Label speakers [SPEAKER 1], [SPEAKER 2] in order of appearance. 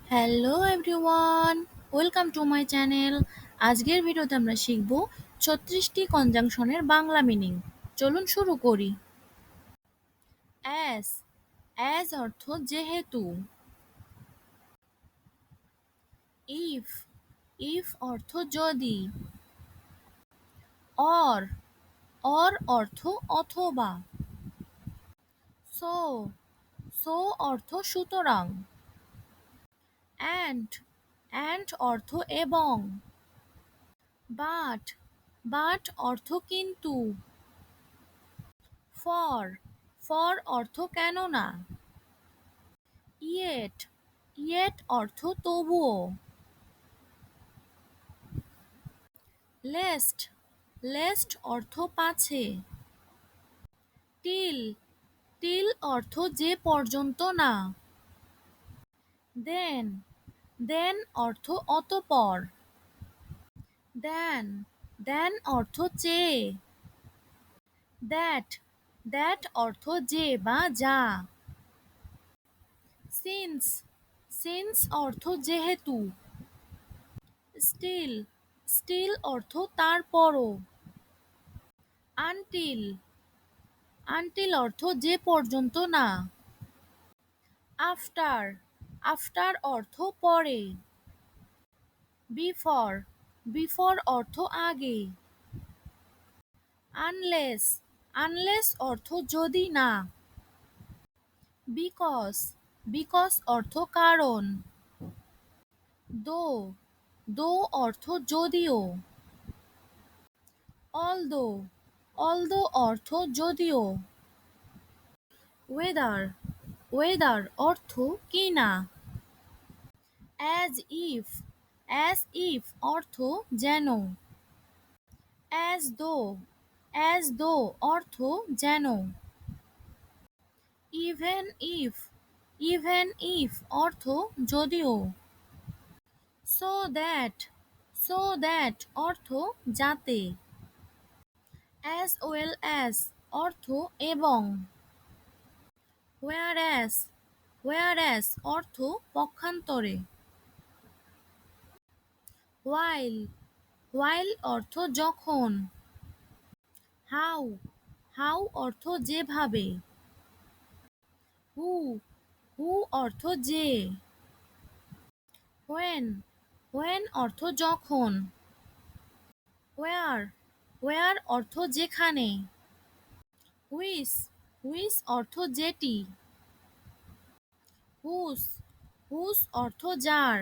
[SPEAKER 1] Hello everyone, welcome to my channel. আজকের ভিডিওতে আমরা শিখব ৩৬টি কনজাংশনের বাংলা মিনিং। চলুন শুরু করি। অ্যাজ অ্যাজ অর্থ যেহেতু। ইফ ইফ অর্থ যদি। অর অর অর্থ অথবা। সো সো অর্থ সুতরাং। অ্যান্ড অ্যান্ড অর্থ এবং। বাট বাট অর্থ কিন্তু। ফর ফর অর্থ কেননা। ইয়েট ইয়েট অর্থ তবুও। লেস্ট লেস্ট অর্থ পাছে। টিল টিল অর্থ যে পর্যন্ত না। দেন দেন অর্থ অতঃপর। দেন দেন অর্থ চেয়ে। দ্যাট দ্যাট অর্থ যে বা যা। সিন্স সিন্স অর্থ যেহেতু। স্টিল স্টিল অর্থ তারপরও। আনটিল আনটিল অর্থ যে পর্যন্ত না। আফটার আফটার অর্থ পরে। বিফর বিফর অর্থ আগে। আনলেস আনলেস অর্থ যদি না। বিকজ বিকজ অর্থ কারণ। দো দো অর্থ যদিও। অলদো অলদো অর্থ যদিও। ওয়েদার ওয়েদার অর্থ কি না। অ্যাজ ইফ অ্যাজ ইফ অর্থ যেন। অ্যাজ দো অর্থ যেন। ইভেন ইফ ইভেন ইফ অর্থ যদিও। সো দ্যাট সো দ্যাট অর্থ যাতে। অ্যাজ ওয়েল অ্যাজ অর্থ এবং। হোয়ারএস হোয়ারএস অর্থ পক্ষান্তরে। হোয়াইল হোয়াইল অর্থ যখন। হাউ হাউ অর্থ যেভাবে। হু হু অর্থ যে। হোয়েন হোয়েন অর্থ যখন। হোয়ার হোয়ার অর্থ যেখানে। হুইস হুইস অর্থ যেটি। হুস হুস অর্থ যার।